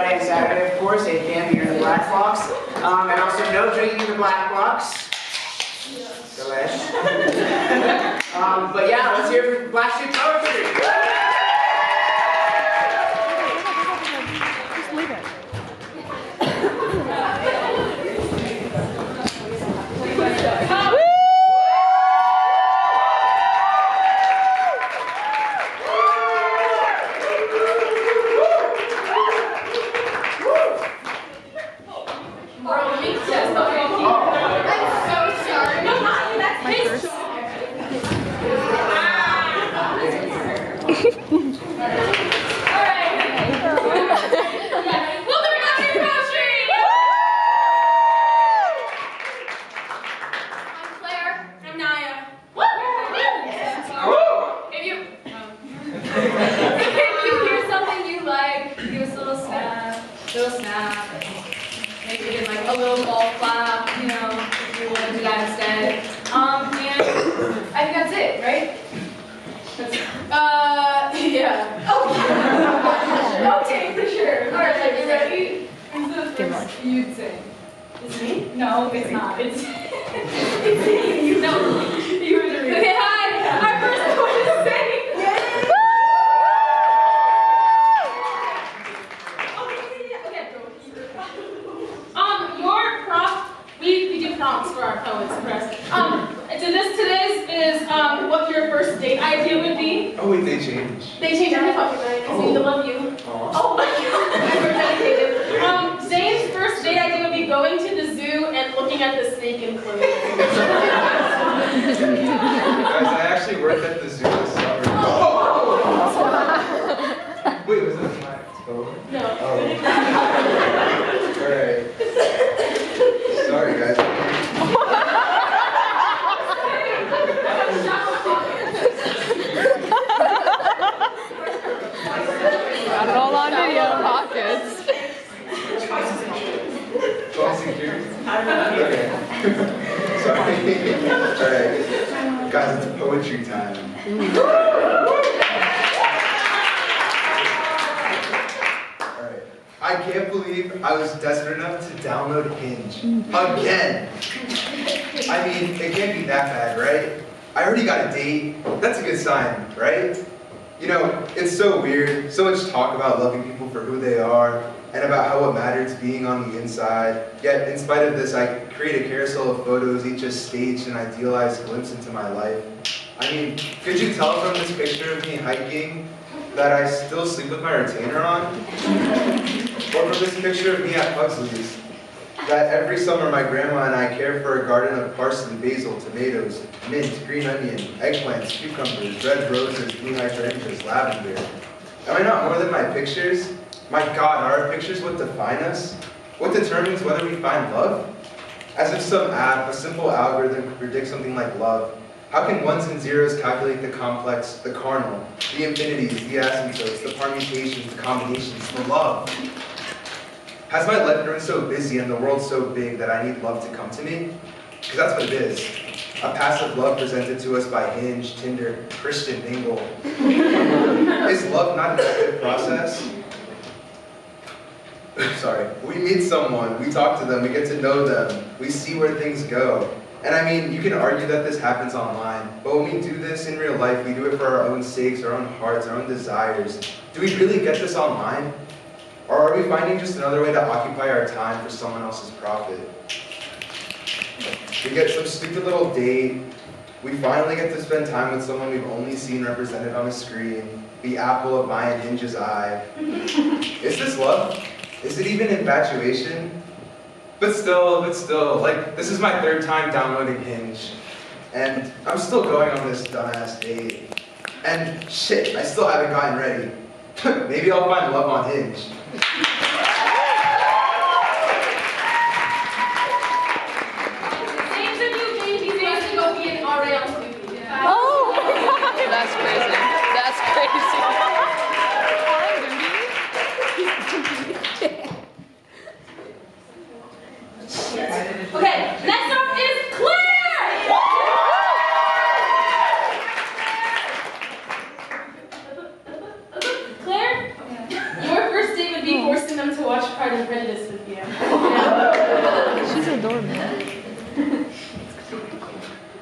Friday and Saturday, of course, 8 p.m. here in the Black Box. And also no drinking in the Black Box. Delish. But yeah, let's hear it for Black Sheep Poetry. Just leave it. Maybe give like a little ball clap, you know, if you want to do that instead. And I think that's it, right? Yeah. Oh, okay, for sure. All right, like, you ready? Who's the first you'd sing? It's me? No, it's not. It's it's you. No, you were the reader. Okay, hi. Our first one to sing. We do prompts for our poets press. Today's is what your first date idea would be. Oh wait, they change. They change every fucking night because we need to love you. Oh my god, we're dedicated. Zane's first date idea would be going to the zoo and looking at the snake enclosure. Guys, I actually worked at the zoo this summer. Wait, was that my phone? No. Oh. Alright. Sorry, guys. Got it all on video. Pockets. Okay. Sorry. Alright. Guys, it's poetry time. Alright. I can't believe I was desperate enough to download Hinge. Again! I mean, it can't be that bad, right? I already got a date. That's a good sign, right? You know, it's so weird. So much talk about loving people for who they are and about how what matters being on the inside. Yet, in spite of this, I create a carousel of photos, each a staged and idealized glimpse into my life. I mean, could you tell from this picture of me hiking that I still sleep with my retainer on? Or from this picture of me at Pugsley's, that every summer my grandma and I care for a garden of parsley, basil, tomatoes, mint, green onion, eggplants, cucumbers, red roses, blue hydrangeas, lavender. Am I not more than my pictures? My God, are our pictures what define us? What determines whether we find love? As if some app, a simple algorithm could predict something like love. How can ones and zeros calculate the complex, the carnal, the infinities, the asymptotes, the permutations, the combinations, the love? Has my life grown so busy and the world so big that I need love to come to me? Because that's what it is. A passive love presented to us by Hinge, Tinder, Christian Mingle. Is love not an active process? Sorry. We meet someone, we talk to them, we get to know them, we see where things go. And I mean, you can argue that this happens online, but when we do this in real life, we do it for our own sakes, our own hearts, our own desires. Do we really get this online? Or are we finding just another way to occupy our time for someone else's profit? We get some stupid little date, we finally get to spend time with someone we've only seen represented on a screen, the apple of my and Hinge's eye. Is this love? Is it even infatuation? But still, like, this is my third time downloading Hinge. And I'm still going on this dumbass date. And shit, I still haven't gotten ready. Maybe I'll find love on Hinge. Oh my God. That's crazy. That's crazy. Okay, next up is Claire! Claire, your first date would be forcing them them to watch Pride and Prejudice with you. She's a doormat.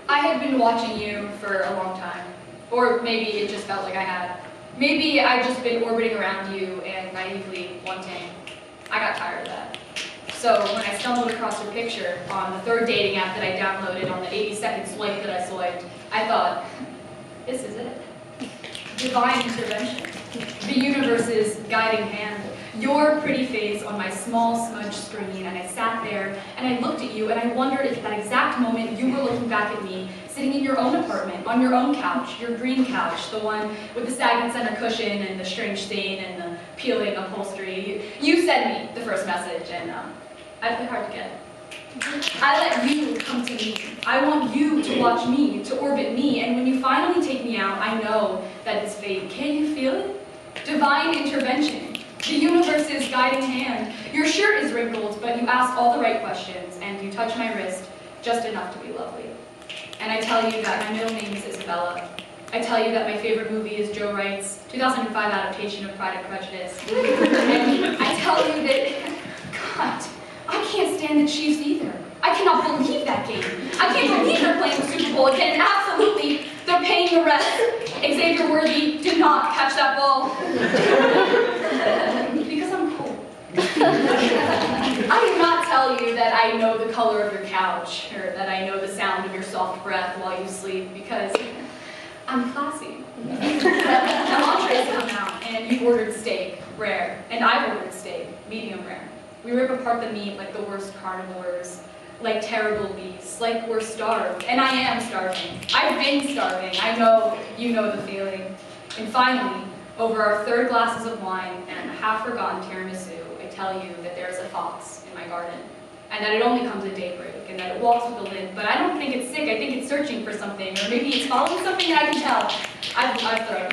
I had been watching you for a long time. Or maybe it just felt like I had. Maybe I'd just been orbiting around you and naively wanting. I got tired of that. So when I stumbled across your picture on the third dating app that I downloaded on the 82nd swipe that I swiped, I thought, this is it. Divine intervention. The universe's guiding hand. Your pretty face on my small smudged screen, and I sat there and I looked at you and I wondered if at that exact moment you were looking back at me, sitting in your own apartment, on your own couch, your green couch, the one with the stagnant center cushion and the strange stain and the peeling upholstery. You sent me the first message, and I play hard to get. I let you come to me. I want you to watch me, to orbit me, and when you finally take me out, I know that it's fate. Can you feel it? Divine intervention. The universe's guiding hand. Your shirt is wrinkled, but you ask all the right questions, and you touch my wrist just enough to be lovely. And I tell you that my middle name is Isabella. I tell you that my favorite movie is Joe Wright's 2005 adaptation of Pride and Prejudice. And I tell you that, God, I can't stand the Chiefs either. I cannot believe that game. I can't believe they're playing the Super Bowl again, and absolutely, they're paying the rest. Xavier Worthy did not catch that ball. Because I'm cool. I do not tell you that I know the color of your couch, or that I know the sound of your soft breath while you sleep, because I'm classy. Now entrees come out, and you've ordered steak, rare, and I've ordered steak, medium rare. We rip apart the meat like the worst carnivores, like terrible beasts, like we're starved. And I am starving. I've been starving. I know you know the feeling. And finally, over our third glasses of wine and a half-forgotten tiramisu, I tell you that there's a fox in my garden, and that it only comes at daybreak, and that it walks with the lid, but I don't think it's sick. I think it's searching for something, or maybe it's following something that I can tell. I've thrown.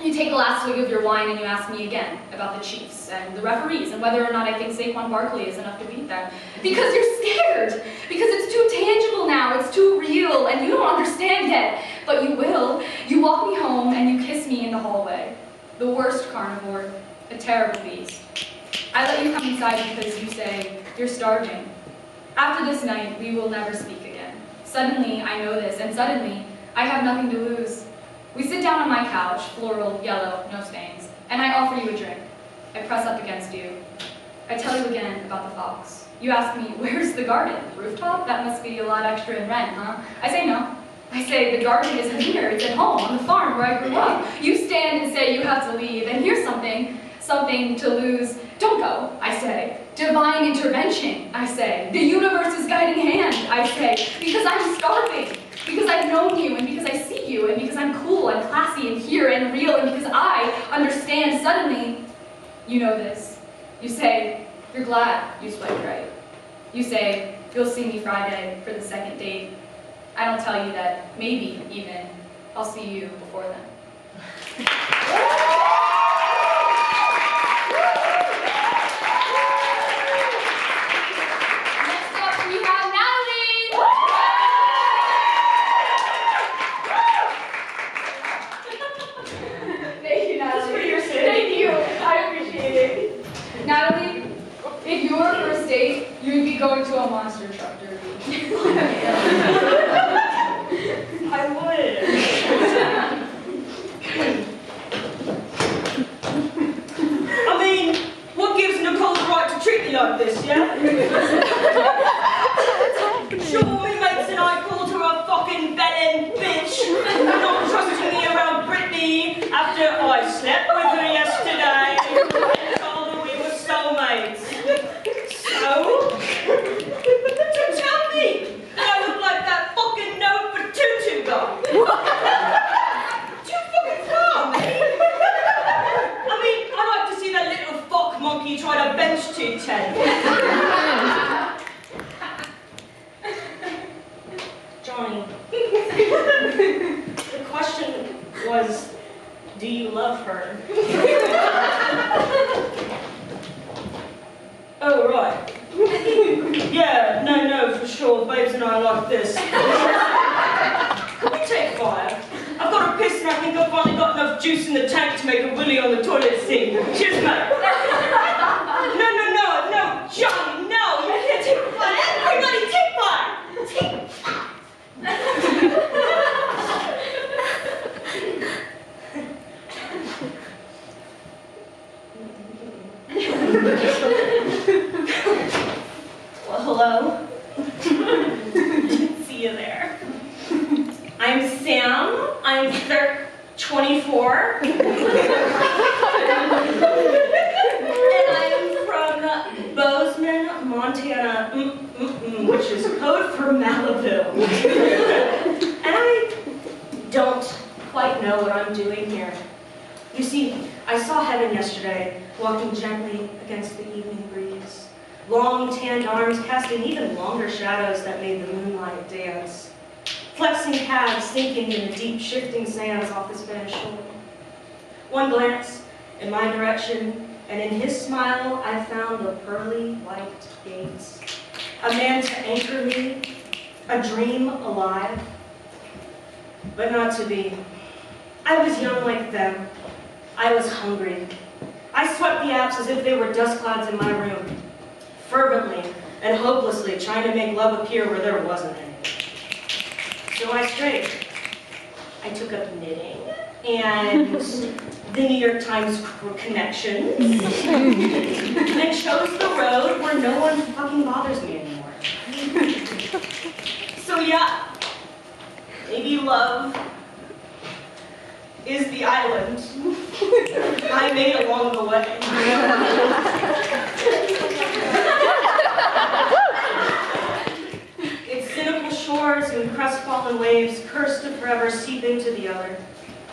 You take the last swig of your wine and you ask me again about the Chiefs and the referees and whether or not I think Saquon Barkley is enough to beat them. Because you're scared. Because it's too tangible now. It's too real. And you don't understand yet. But you will. You walk me home and you kiss me in the hallway. The worst carnivore. A terrible beast. I let you come inside because you say, you're starving. After this night, we will never speak again. Suddenly, I know this. And suddenly, I have nothing to lose. We sit down on my couch, floral, yellow, no stains, and I offer you a drink. I press up against you. I tell you again about the fox. You ask me, where's the garden? Rooftop? That must be a lot extra in rent, huh? I say no. I say, the garden isn't here, it's at home, on the farm where I grew up. You stand and say you have to leave, and here's something to lose. Don't go, I say. Divine intervention, I say. The universe's guiding hand, I say. Because I'm starving. Because I've known you, and because I see you, and because I'm cool, and classy, and here, and real, and because I understand suddenly, you know this. You say, you're glad you swiped right. You say, you'll see me Friday for the second date. I don't tell you that maybe, even, I'll see you before then. Next up, we have Natalie! Thank you, Natalie. Thank you. I appreciate it. Natalie, if you were first date, you'd be going to a monster truck derby. I would. I mean, what gives Nicole the right to treat me like this, yeah? Sure, my mates and I called her a fucking bellend bitch for not trusting me around Brittany after I slept with her yesterday and told her we were soulmates. So tell me that I look like that fucking note for Tutu guy. Too fucking far, mate. I mean, I like to see that little fuck monkey try to bench 210. Johnny, the question was, do you love her? Oh, right. Yeah, no, for sure. Babes and I like this. Can we take fire? I've got a piss and I think I've finally got enough juice in the tank to make a willy on the toilet seat. Cheers, mate. Well, hello. Didn't see you there. I'm Sam. I'm 24. And I'm from Bozeman, Montana, which is code for Malibu. And I don't quite know what I'm doing here. You see, I saw heaven yesterday, walking gently against the evening breeze. Long tanned arms casting even longer shadows that made the moonlight dance. Flexing calves sinking in the deep shifting sands off the Spanish shoulder. One glance in my direction, and in his smile I found the pearly white gates. A man to anchor me, a dream alive, but not to be. I was young like them. I was hungry. I swept the apps as if they were dust clouds in my room, fervently and hopelessly trying to make love appear where there wasn't any. So I strayed. I took up knitting and the New York Times connections and chose the road where no one fucking bothers me anymore. So yeah, maybe love is the island I made along the way. Its cynical shores and crestfallen waves cursed to forever seep into the other.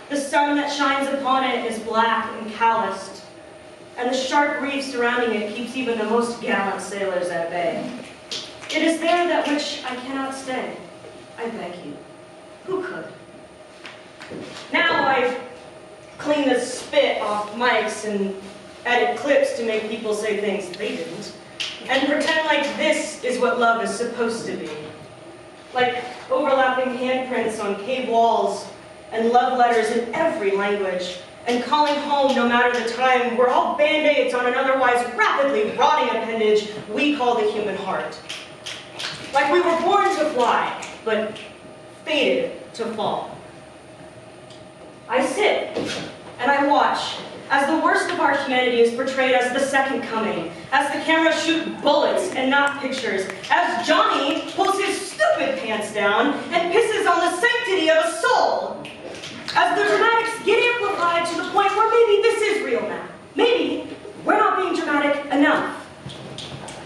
The sun that shines upon it is black and calloused, and the sharp reef surrounding it keeps even the most gallant sailors at bay. It is there that which I cannot stay. I beg you. Who could? Now I've cleaned the spit off mics and edit clips to make people say things they didn't, and pretend like this is what love is supposed to be. Like overlapping handprints on cave walls and love letters in every language, and calling home no matter the time. We're all band-aids on an otherwise rapidly rotting appendage we call the human heart. Like we were born to fly, but fated to fall. I sit and I watch as the worst of our humanity is portrayed as the second coming, as the cameras shoot bullets and not pictures, as Johnny pulls his stupid pants down and pisses on the sanctity of a soul, as the dramatics get amplified to the point where maybe this is real now. Maybe we're not being dramatic enough.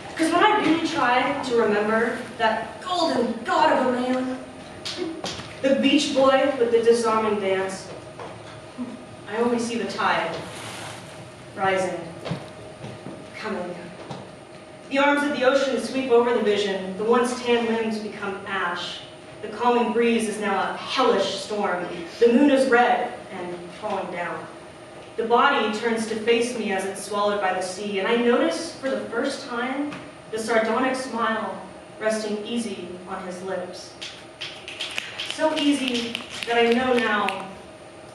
Because when I really try to remember that golden god of a man, the beach boy with the disarming dance, I only see the tide rising, coming. The arms of the ocean sweep over the vision. The once tan limbs become ash. The calming breeze is now a hellish storm. The moon is red and falling down. The body turns to face me as it's swallowed by the sea, and I notice for the first time the sardonic smile resting easy on his lips. So easy that I know now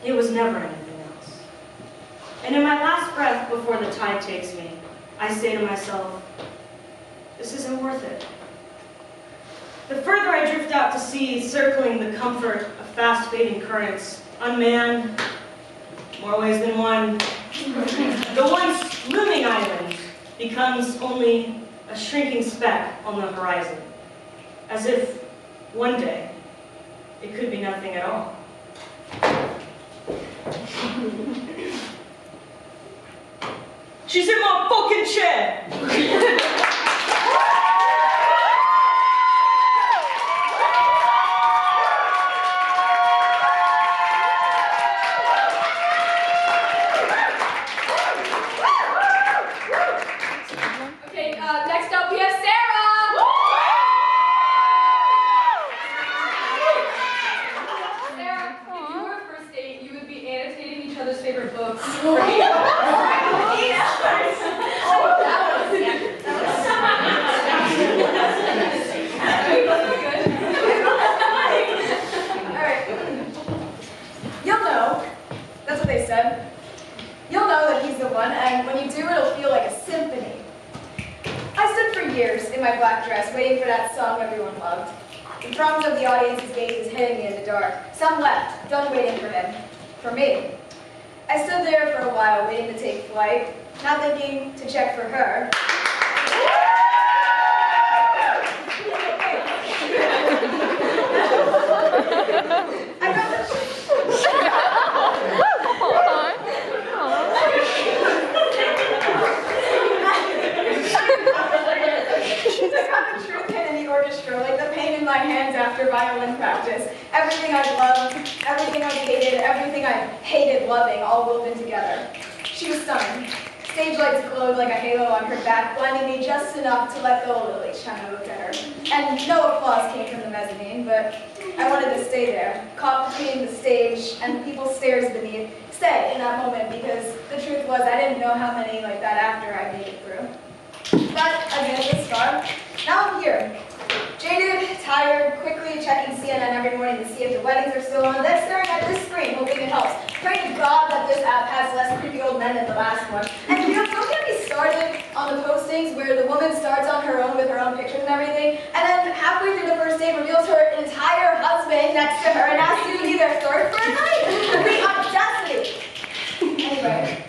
it was never anything else. And in my last breath before the tide takes me, I say to myself, this isn't worth it. The further I drift out to sea, circling the comfort of fast-fading currents, unmanned, more ways than one, the once looming island becomes only a shrinking speck on the horizon, as if one day it could be nothing at all. She's in my fucking chair! Next up we have Sarah! Sarah, if you were a first date, you would be annotating each other's favorite books. You'll know, that's what they said. You'll know that he's the one, and when you do, it'll feel like a symphony. I stood for years in my black dress, waiting for that song everyone loved. The throngs of the audience's gazes hitting me in the dark. Some left, done waiting for him. For me. I stood there for a while, waiting to take flight, not thinking to check for her. I got the truth hit in the orchestra, like the pain in my hands after violin practice. Everything I loved, everything I hated loving, all woven together. She was stunning. Stage lights glowed like a halo on her back, blinding me just enough to let go a little each time I looked at her. And no applause came from the mezzanine, but I wanted to stay there, caught between the stage and the people's stares beneath, stay in that moment, because the truth was I didn't know how many like that after I made it through. But I made it a star. Now I'm here. Jaded, tired, quickly checking CNN every morning to see if the weddings are still on, then staring at this screen, hoping it helps. Praying to God that this app has less creepy old men than the last one. And don't get me started on the postings where the woman starts on her own with her own pictures and everything, and then halfway through the first date reveals her entire husband next to her and asks you to be their third for a night. The audacity! Anyway,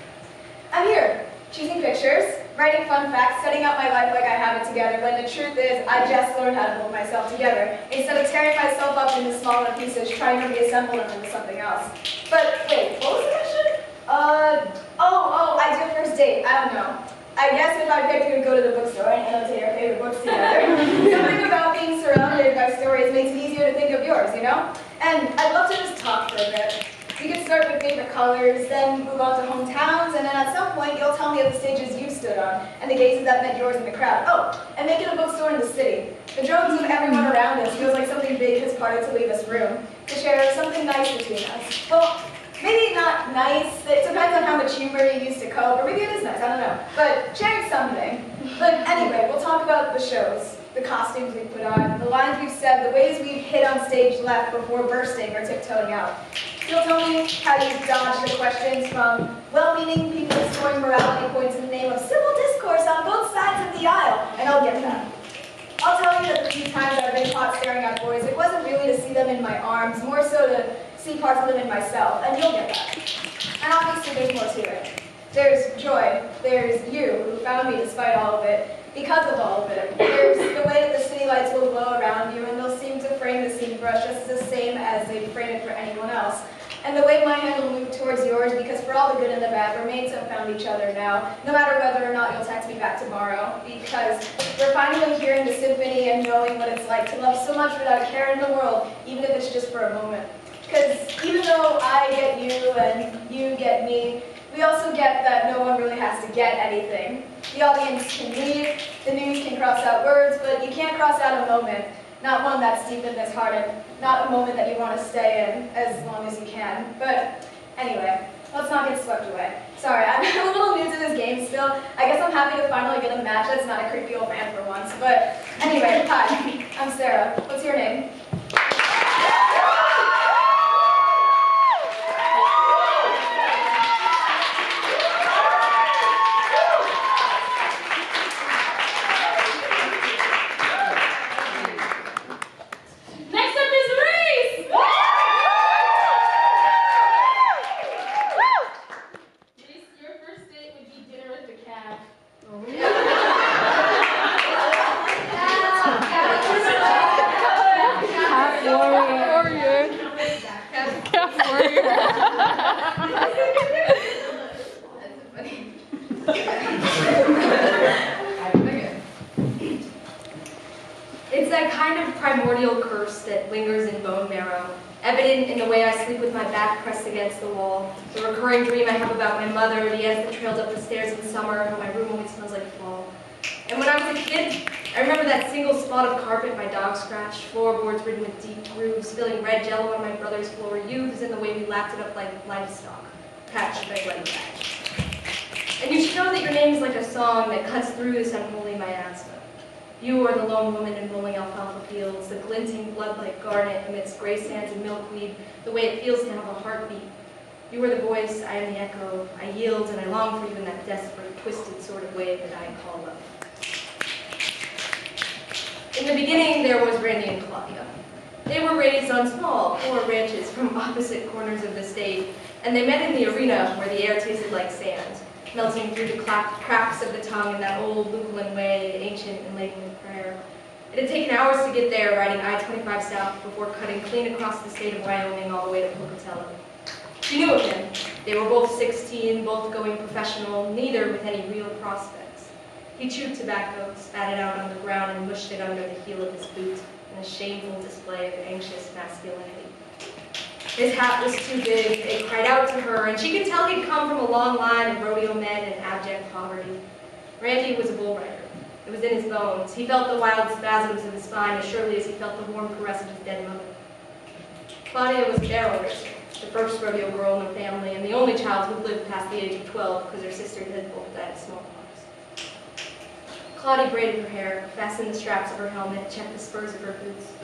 I'm here, choosing pictures, writing fun facts, setting up my life like I have it together, when the truth is, I just learned how to hold myself together, instead of tearing myself up into smaller pieces, trying to reassemble them into something else. But wait, what was the question? Ideal first date, I don't know. I guess if I picked, we would go to the bookstore and annotate our favorite books together. Something about being surrounded by stories makes it easier to think of yours, you know? And I'd love to just talk for a bit. We could start with favorite colors, then move on to hometowns, and then at some point you'll tell me of the stages you stood on, and the gazes that met yours in the crowd. Oh, and make it a bookstore in the city. The drones of everyone around us feels like something big has parted to leave us room, to share something nice between us. Well, maybe not nice, it depends on how much humor you use to cope, or maybe it is nice, I don't know. But sharing something. But anyway, we'll talk about the shows, the costumes we put on, the lines we've said, the ways we've hit on stage left before bursting or tiptoeing out. You'll tell me how you dodge the questions from well-meaning people scoring morality points in the name of civil discourse on both sides of the aisle, and I'll get that. I'll tell you that the few times I've been caught staring at boys, it wasn't really to see them in my arms, more so to see parts of them in myself, and you'll get that. And obviously there's more to it. There's joy, there's you, who found me despite all of it, because of all of it. There's the way that the city lights will glow around you, and they'll seem to frame the scene for us just the same as they'd frame it for anyone else. And the way my hand will move towards yours, because for all the good and the bad, we're mates have found each other now, no matter whether or not you'll text me back tomorrow, because we're finally hearing the symphony and knowing what it's like to love so much without a care in the world, even if it's just for a moment. Because even though I get you and you get me, we also get that no one really has to get anything. The audience can leave, the news can cross out words, but you can't cross out a moment. Not one that's deep and disheartened, not a moment that you want to stay in as long as you can. But anyway, let's not get swept away. Sorry, I'm a little new to this game still. I guess I'm happy to finally get a match that's not a creepy old man for once. But anyway, hi, I'm Sarah. What's your name? It's that kind of primordial curse that lingers in bone marrow, evident in the way I sleep with my back pressed against the wall, the recurring dream I have about my mother, the ants that trailed up the stairs in summer, how my room always smells like fall. And when I was a kid, I remember that single spot of carpet my dog scratched, floorboards ridden with deep grooves, spilling red jello on my brother's floor, youths in the way we lapped it up like livestock, patched by bloody patch. And you should know that your name is like a song that cuts through this unholy miasma. You are the lone woman in rolling alfalfa fields, the glinting blood like garnet amidst gray sands and milkweed, the way it feels to have a heartbeat. You are the voice, I am the echo. I yield and I long for you in that desperate, twisted sort of way that I call love. In the beginning, there was Randy and Claudia. They were raised on small, poor ranches from opposite corners of the state, and they met in the arena where the air tasted like sand. melting through the cracks of the tongue in that old Lucullan way, ancient and laden with prayer. It had taken hours to get there, riding I-25 south before cutting clean across the state of Wyoming all the way to Pocatello. She knew of him. They were both 16, both going professional, neither with any real prospects. He chewed tobacco, spat it out on the ground, and mushed it under the heel of his boot in a shameful display of anxious masculinity. His hat was too big, it cried out to her, and she could tell he'd come from a long line of rodeo men in abject poverty. Randy was a bull rider. It was in his bones. He felt the wild spasms of his spine as surely as he felt the warm caress of his dead mother. Claudia was a barrel racer, the first rodeo girl in her family, and the only child who lived past the age of 12 because her sister had both died of smallpox. Claudia braided her hair, fastened the straps of her helmet, checked the spurs of her boots.